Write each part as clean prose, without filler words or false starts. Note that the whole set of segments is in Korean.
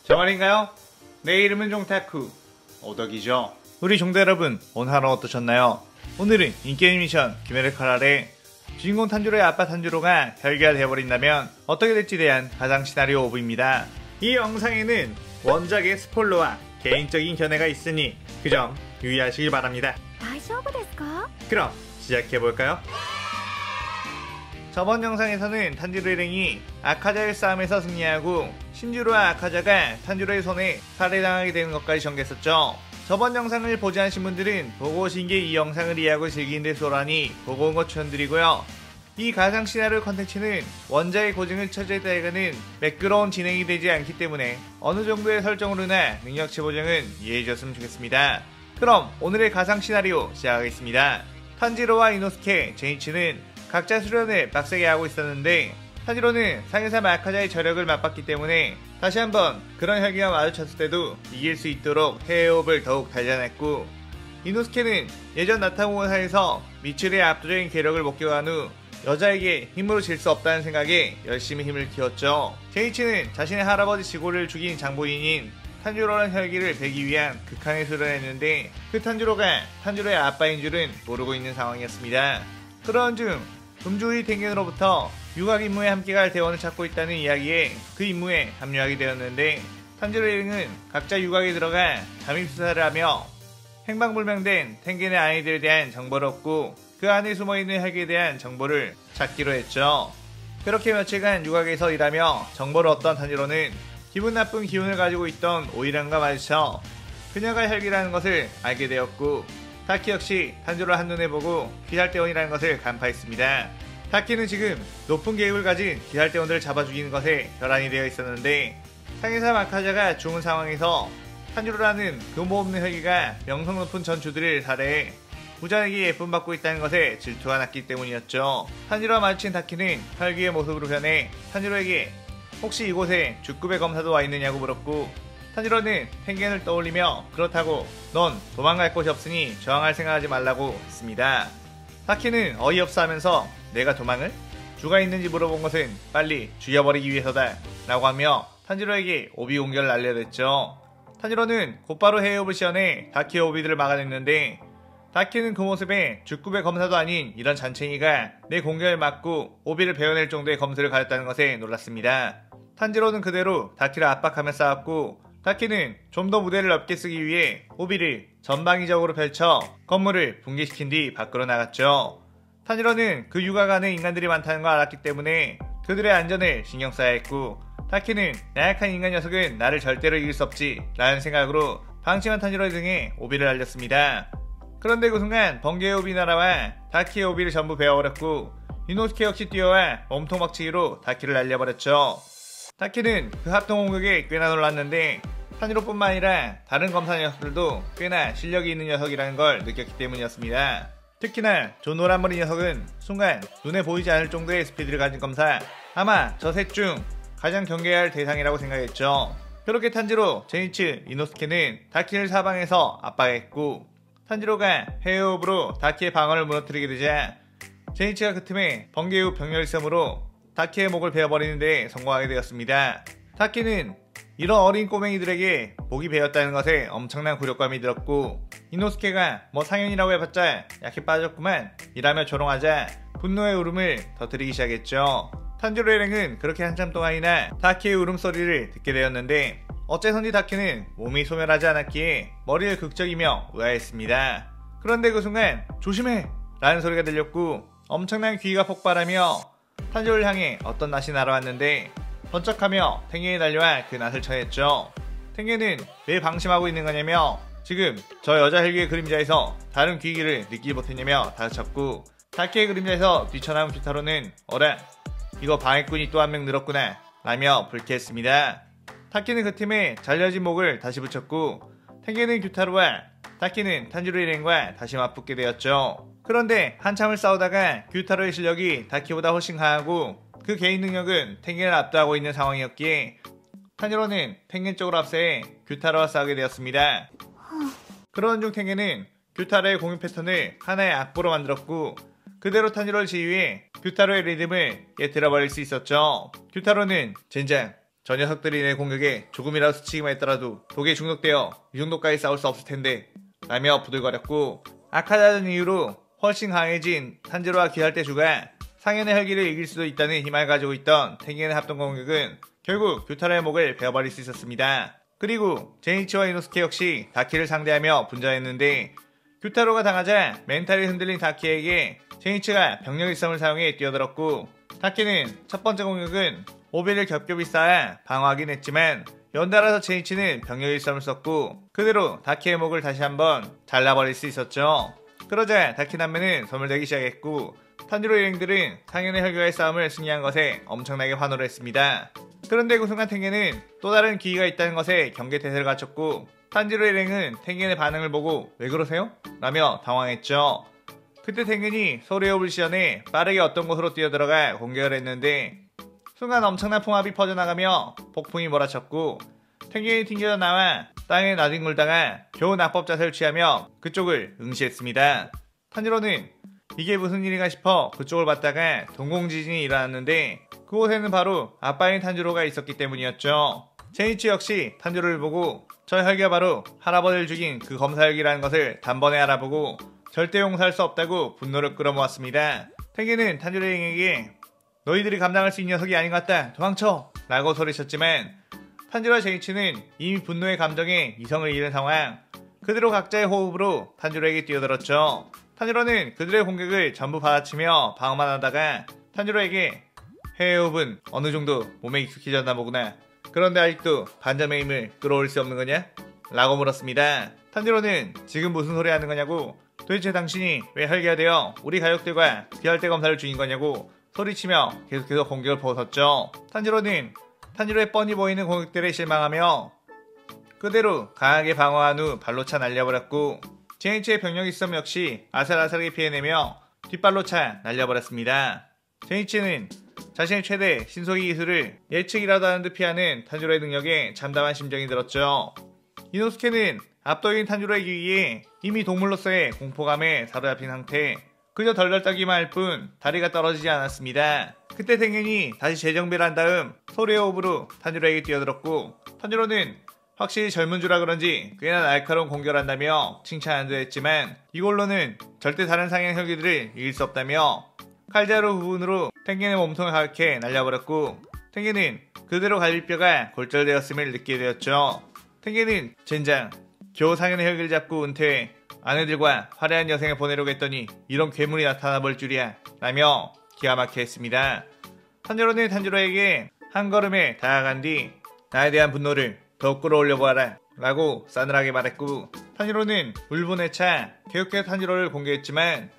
저 말인가요? 내 이름은 종타쿠 오덕이죠. 우리 종대 여러분, 오늘 하루 어떠셨나요? 오늘은 인기 애니메이션 귀멸의 칼날의 주인공 탄지로의 아빠 탄지로가 혈기가 되어버린다면 어떻게 될지 대한 가상 시나리오 오브입니다. 이 영상에는 원작의 스포일러와 개인적인 견해가 있으니 그 점 유의하시길 바랍니다. 大丈夫ですか? 그럼 시작해볼까요? 저번 영상에서는 탄지로 일행이 아카자의 싸움에서 승리하고 신주로와 아카자가 탄지로의 손에 살해당하게 되는 것까지 전개했었죠. 저번 영상을 보지 않으신 분들은 보고 오신 게 이 영상을 이해하고 즐기는 데 쏘라니 보고 온 거 추천드리고요. 이 가상 시나리오 컨텐츠는 원작의 고증을 처지했다에가는 매끄러운 진행이 되지 않기 때문에 어느 정도의 설정으로나 능력치 보정은 이해해 주셨으면 좋겠습니다. 그럼 오늘의 가상 시나리오 시작하겠습니다. 탄지로와 이노스케, 제니치는 각자 수련을 빡세게 하고 있었는데 탄지로는 상해사 아카자의 저력을 맛봤기 때문에 다시 한번 그런 혈기가 마주쳤을 때도 이길 수 있도록 해외호흡을 더욱 단련했고, 이노스케는 예전 나타모사에서 미츠루의 압도적인 괴력을 목격한 후 여자에게 힘으로 질 수 없다는 생각에 열심히 힘을 키웠죠. 제이치는 자신의 할아버지 지고를 죽인 장본인인 탄지로라는 혈기를 베기 위한 극한의 수련을 했는데 그 탄지로가 탄지로의 아빠인 줄은 모르고 있는 상황이었습니다. 그런 중 음주의 탱겐으로부터 유학 임무에 함께갈 대원을 찾고 있다는 이야기에 그 임무에 합류하게 되었는데 탄지로 일행은 각자 유학에 들어가 잠입수사를 하며 행방불명된 탱겐의 아이들에 대한 정보를 얻고 그 안에 숨어있는 혈기에 대한 정보를 찾기로 했죠. 그렇게 며칠간 유학에서 일하며 정보를 얻던 탄지로는 기분 나쁜 기운을 가지고 있던 오이랑과 마주쳐 그녀가 혈기라는 것을 알게 되었고, 타키 역시 탄지로를 한눈에 보고 기살대원이라는 것을 간파했습니다. 타키는 지금 높은 계획을 가진 기살대원들을 잡아 죽이는 것에 혈안이 되어 있었는데 상해사 아카자가 죽은 상황에서 탄지로라는 교모없는 혈기가 명성 높은 전주들을 살해해 부자에게 예쁨받고 있다는 것에 질투가 났기 때문이었죠. 탄지로와 마주친 타키는 혈기의 모습으로 변해 탄지로에게 혹시 이곳에 죽급의 검사도 와 있느냐고 물었고, 탄지로는 탱겐을 떠올리며 그렇다고 넌 도망갈 곳이 없으니 저항할 생각하지 말라고 했습니다. 타키는 어이없어 하면서 내가 도망을? 주가 있는지 물어본 것은 빨리 죽여버리기 위해서다 라고 하며 탄지로에게 오비 공격을 알려댔죠. 탄지로는 곧바로 해협을 시연해 다키의 오비들을 막아냈는데 다키는 그 모습에 죽급의 검사도 아닌 이런 잔챙이가 내 공격을 막고 오비를 베어낼 정도의 검술을 가졌다는 것에 놀랐습니다. 탄지로는 그대로 다키를 압박하며 싸웠고, 다키는 좀 더 무대를 넓게 쓰기 위해 오비를 전방위적으로 펼쳐 건물을 붕괴시킨 뒤 밖으로 나갔죠. 탄지로는 그 유곽 안에 인간들이 많다는 걸 알았기 때문에 그들의 안전을 신경 써야 했고, 다키는 나약한 인간 녀석은 나를 절대로 이길 수 없지 라는 생각으로 방심한 탄지로의 등에 오비를 날렸습니다. 그런데 그 순간 번개의 오비 날아와 다키의 오비를 전부 베어버렸고, 이노스케 역시 뛰어와 몸통 박치기로 다키를 날려버렸죠. 다키는 그 합동 공격에 꽤나 놀랐는데 탄지로뿐만 아니라 다른 검사 녀석들도 꽤나 실력이 있는 녀석이라는 걸 느꼈기 때문이었습니다. 특히나 저 노란머리 녀석은 순간 눈에 보이지 않을 정도의 스피드를 가진 검사, 아마 저 셋 중 가장 경계해야 할 대상이라고 생각했죠. 그렇게 탄지로, 제니츠, 이노스케는 다키를 사방에서 압박했고, 탄지로가 해외호흡으로 다키의 방어를 무너뜨리게 되자 제니치가 그 틈에 번개 후 병렬성으로 다키의 목을 베어버리는 데 성공하게 되었습니다. 다키는 이런 어린 꼬맹이들에게 목이 베었다는 것에 엄청난 굴욕감이 들었고, 이노스케가 뭐 상현이라고 해봤자 약해 빠졌구만 이라며 조롱하자 분노의 울음을 터뜨리기 시작했죠. 탄지로 일행은 그렇게 한참 동안이나 다키의 울음소리를 듣게 되었는데 어째선지 다키는 몸이 소멸하지 않았기에 머리를 극적이며 의아했습니다. 그런데 그 순간 조심해! 라는 소리가 들렸고 엄청난 귀가 폭발하며 탄지로를 향해 어떤 낫이 날아왔는데 번쩍하며 탱겐이 달려와 그 낫을 쳐냈죠. 탱겐은 왜 방심하고 있는 거냐며 지금 저 여자 헬기의 그림자에서 다른 귀기를 느끼지 못했냐며 다그쳤고, 다키의 그림자에서 뛰쳐나온 규타로는 어라 이거 방해꾼이 또 한 명 늘었구나 라며 불쾌했습니다. 타키는 그 틈에 잘려진 목을 다시 붙였고, 탱겐은 규타로와 타키는 탄지로 일행과 다시 맞붙게 되었죠. 그런데 한참을 싸우다가 규타로의 실력이 다키보다 훨씬 강하고 그 개인 능력은 탱겐을 압도하고 있는 상황이었기에 탄지로는 탱겐 쪽으로 앞서해 규타로와 싸우게 되었습니다. 그러는 중 탱겐은 규타로의 공유 패턴을 하나의 악보로 만들었고 그대로 탄지로를 지휘해 규타로의 리듬을 깨뜨려버릴 수 있었죠. 규타로는 젠장 저 녀석들이 내 공격에 조금이라도 스치기만 했더라도 독에 중독되어 이 정도까지 싸울 수 없을 텐데 라며 부들거렸고, 아카자전 이후로 훨씬 강해진 탄지로와 기살대주가 상현의 혈기를 이길 수도 있다는 희망을 가지고 있던 탱겐의 합동 공격은 결국 규타로의 목을 베어버릴 수 있었습니다. 그리고 제니치와 이노스케 역시 다키를 상대하며 분전했는데, 규타로가 당하자 멘탈이 흔들린 다키에게 제니치가 병력 일섬을 사용해 뛰어들었고, 다키는 첫 번째 공격은 오벨을 겹겹이 쌓아 방어하긴 했지만 연달아서 제니치는 병력 일섬을 썼고 그대로 다키의 목을 다시 한번 잘라버릴 수 있었죠. 그러자 다키 남매는 소멸되기 시작했고, 탄지로 일행들은 상현의 혈기와의 싸움을 승리한 것에 엄청나게 환호를 했습니다. 그런데 그 순간 탱겐은 또 다른 기회가 있다는 것에 경계태세를 갖췄고, 탄지로 일행은 탱겐의 반응을 보고 왜 그러세요? 라며 당황했죠. 그때 탱겐이 소리의 호흡을 시전해 빠르게 어떤 곳으로 뛰어들어가 공격을 했는데, 순간 엄청난 풍압이 퍼져나가며 폭풍이 몰아쳤고, 탱겐이 튕겨져 나와 땅에 나뒹굴다가 겨우 낙법 자세를 취하며 그쪽을 응시했습니다. 탄지로는 이게 무슨 일인가 싶어 그쪽을 봤다가 동공지진이 일어났는데, 그곳에는 바로 아빠인 탄지로가 있었기 때문이었죠. 제니치 역시 탄지로를 보고 저 혈기가 바로 할아버지를 죽인 그 검사혈기라는 것을 단번에 알아보고 절대 용서할 수 없다고 분노를 끌어모았습니다. 탱겐은 탄지로 일행에게 너희들이 감당할 수 있는 녀석이 아닌 것 같다, 도망쳐! 라고 소리쳤지만 탄지로와 제니치는 이미 분노의 감정에 이성을 잃은 상황, 그대로 각자의 호흡으로 탄지로에게 뛰어들었죠. 탄지로는 그들의 공격을 전부 받아치며 방어만 하다가 탄지로에게 해외호흡은 어느 정도 몸에 익숙해졌나 보구나. 그런데 아직도 반점의 힘을 끌어올 수 없는 거냐? 라고 물었습니다. 탄지로는 지금 무슨 소리 하는 거냐고, 도대체 당신이 왜 혈기가 되어 우리 가족들과 기혈대 검사를 죽인 거냐고 소리치며 계속해서 공격을 벗었죠. 탄지로는 탄지로의 뻔히 보이는 공격들에 실망하며 그대로 강하게 방어한 후 발로 차 날려버렸고, 제니치의 병력 있음 역시 아슬아슬하게 피해내며 뒷발로 차 날려버렸습니다. 제니치는 자신의 최대 신속기 기술을 예측이라도 하는 듯 피하는 탄지로의 능력에 참담한 심정이 들었죠. 이노스케는 압도적인 탄지로의 기기에 이미 동물로서의 공포감에 사로잡힌 상태, 그저 덜덜 떨기만 할 뿐 다리가 떨어지지 않았습니다. 그때 탱겐이 다시 재정비를 한 다음 소리의 호흡으로 탄지로에게 뛰어들었고, 탄지로는 확실히 젊은 주라 그런지 꽤나 날카로운 공격을 한다며 칭찬한 듯 했지만 이걸로는 절대 다른 상향 혈기들을 이길 수 없다며 칼자루 부분으로 탱겐의 몸통을 가득해 날려버렸고, 탱겐은 그대로 갈비뼈가 골절되었음을 느끼게 되었죠. 탱겐은 젠장, 겨우 상현의 혈기를 잡고 은퇴해 아내들과 화려한 여생을 보내려고 했더니 이런 괴물이 나타나 볼 줄이야 라며 기가 막혀 했습니다. 탄지로는 탄지로에게 한 걸음에 다가간 뒤 나에 대한 분노를 더욱 끌어올려 보아라 라고 싸늘하게 말했고, 탄지로는 울분에 차 계속해서 탄지로를 공격했지만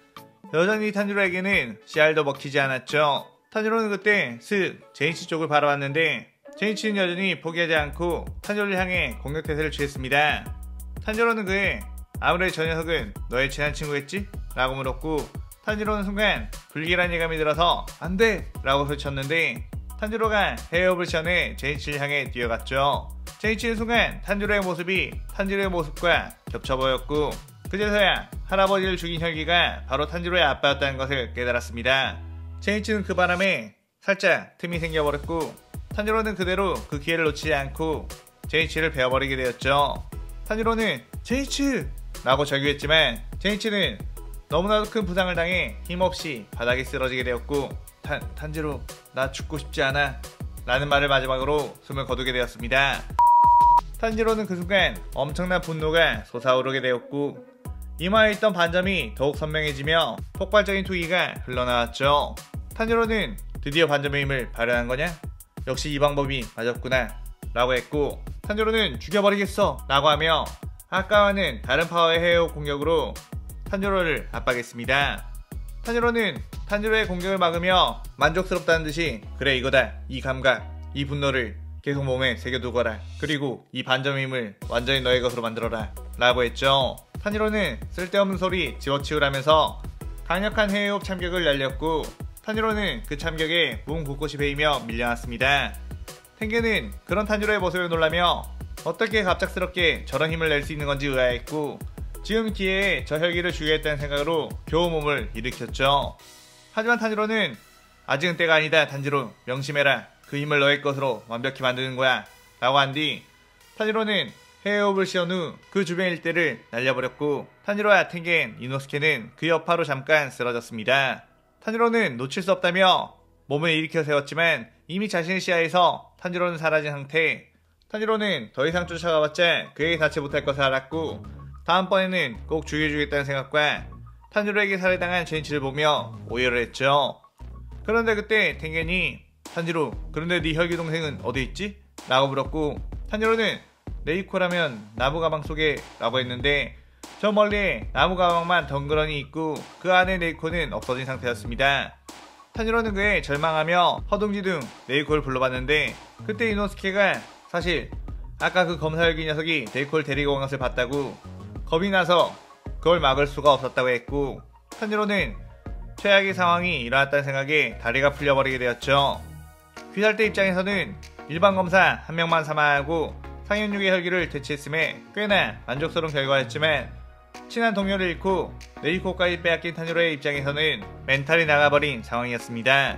여전히 탄지로에게는 씨알도 먹히지 않았죠. 탄지로는 그때 슥 제니치 쪽을 바라봤는데 제니치는 여전히 포기하지 않고 탄지로를 향해 공격태세를 취했습니다. 탄지로는 그에 아무래도 저 녀석은 너의 친한 친구겠지? 라고 물었고, 탄지로는 순간 불길한 예감이 들어서 안돼! 라고 소리쳤는데 탄지로가 헤어업을 시전해 제니치를 향해 뛰어갔죠. 제니치는 순간 탄지로의 모습이 탄지로의 모습과 겹쳐 보였고, 그제서야 할아버지를 죽인 혈기가 바로 탄지로의 아빠였다는 것을 깨달았습니다. 제니치는 그 바람에 살짝 틈이 생겨버렸고, 탄지로는 그대로 그 기회를 놓치지 않고 제니치를 베어버리게 되었죠. 탄지로는 제니치! 라고 절규했지만 제니치는 너무나도 큰 부상을 당해 힘없이 바닥에 쓰러지게 되었고, 탄지로 나 죽고 싶지 않아 라는 말을 마지막으로 숨을 거두게 되었습니다. 탄지로는 그 순간 엄청난 분노가 솟아오르게 되었고, 이마에 있던 반점이 더욱 선명해지며 폭발적인 투기가 흘러나왔죠. 탄지로는 드디어 반점의 힘을 발휘한 거냐? 역시 이 방법이 맞았구나 라고 했고, 탄지로는 죽여버리겠어 라고 하며 아까와는 다른 파워의 헤어 공격으로 탄지로를 압박했습니다. 탄지로는 탄지로의 공격을 막으며 만족스럽다는 듯이 그래 이거다, 이 감각, 이 분노를 계속 몸에 새겨두거라, 그리고 이 반점의 힘을 완전히 너의 것으로 만들어라 라고 했죠. 탄지로는 쓸데없는 소리 집어치우라면서 강력한 해외호흡 참격을 날렸고, 탄지로는 그 참격에 몸 곳곳이 베이며 밀려났습니다. 탱겐은 그런 탄지로의 모습에 놀라며 어떻게 갑작스럽게 저런 힘을 낼 수 있는 건지 의아했고, 지금 기회에 저 혈기를 죽이겠다는 생각으로 겨우 몸을 일으켰죠. 하지만 탄지로는 아직은 때가 아니다, 탄지로 명심해라, 그 힘을 너의 것으로 완벽히 만드는 거야 라고 한 뒤 탄지로는 헤어업을 씌운 후 그 주변 일대를 날려버렸고 탄지로와 텐겐, 이노스케는 그 여파로 잠깐 쓰러졌습니다. 탄지로는 놓칠 수 없다며 몸을 일으켜 세웠지만 이미 자신의 시야에서 탄지로는 사라진 상태. 탄지로는 더 이상 쫓아가봤자 그에게 닿지 못할 것을 알았고 다음번에는 꼭 죽여주겠다는 생각과 탄지로에게 살해당한 젠치를 보며 오해를 했죠. 그런데 그때 텐겐이 탄지로 그런데 네 혈기 동생은 어디 있지? 라고 물었고 탄지로는 레이코라면 나무 가방 속에 라고 했는데 저 멀리에 나무 가방만 덩그러니 있고 그 안에 레이코는 없어진 상태였습니다. 탄지로는 그에 절망하며 허둥지둥 레이코를 불러봤는데 그때 이노스케가 사실 아까 그 검사혈기 녀석이 레이코를 데리고 온 것을 봤다고 겁이 나서 그걸 막을 수가 없었다고 했고 탄지로는 최악의 상황이 일어났다는 생각에 다리가 풀려버리게 되었죠. 귀살대 입장에서는 일반 검사 한 명만 사망하고 상현육의 혈기를 대체했음에 꽤나 만족스러운 결과였지만 친한 동료를 잃고 레이코까지 빼앗긴 탄지로의 입장에서는 멘탈이 나가버린 상황이었습니다.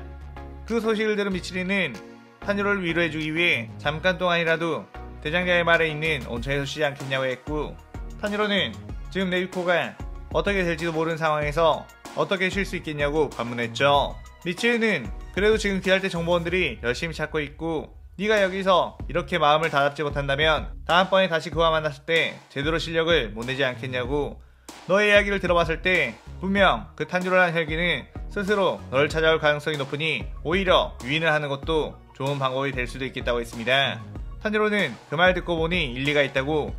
그 소식을 들은 미치리는 탄지로를 위로해주기 위해 잠깐 동안이라도 대장자의 말에 있는 온천에서 쉬지 않겠냐고 했고 탄지로는 지금 레이코가 어떻게 될지도 모르는 상황에서 어떻게 쉴 수 있겠냐고 반문했죠. 미치리는 그래도 지금 귀살대 정보원들이 열심히 찾고 있고 네가 여기서 이렇게 마음을 다잡지 못한다면 다음번에 다시 그와 만났을 때 제대로 실력을 못 내지 않겠냐고 너의 이야기를 들어봤을 때 분명 그 탄지로라는 혈기는 스스로 너를 찾아올 가능성이 높으니 오히려 유인을 하는 것도 좋은 방법이 될 수도 있겠다고 했습니다. 탄지로는 그 말 듣고 보니 일리가 있다고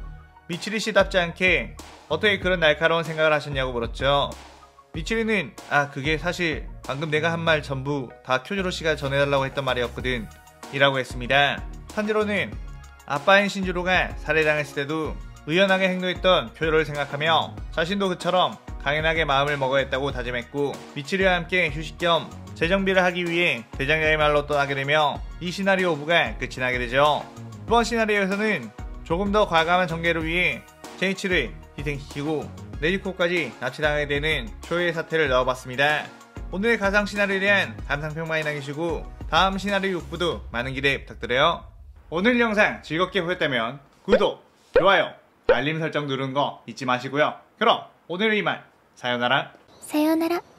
미치리씨답지 않게 어떻게 그런 날카로운 생각을 하셨냐고 물었죠. 미치리는 그게 사실 방금 내가 한 말 전부 다 쿄지로씨가 전해달라고 했던 말이었거든 이라고 했습니다. 탄지로는 아빠인 신주로가 살해당했을 때도 의연하게 행동했던 쿄지로를 생각하며 자신도 그처럼 강인하게 마음을 먹어야 했다고 다짐했고 미치리와 함께 휴식 겸 재정비를 하기 위해 대장자의 말로 떠나게 되며 이 시나리오 5부가 끝이 나게 되죠. 이번 시나리오에서는 조금 더 과감한 전개를 위해 제이치를 희생시키고 레이코까지 납치당하게 되는 초유의 사태를 넣어봤습니다. 오늘의 가상 시나리오에 대한 감상평 많이 남기시고 다음 시나리오 6부도 많은 기대 부탁드려요. 오늘 영상 즐겁게 보셨다면 구독, 좋아요, 알림 설정 누르는 거 잊지 마시고요. 그럼 오늘은 이만 사요나라. 사요나라.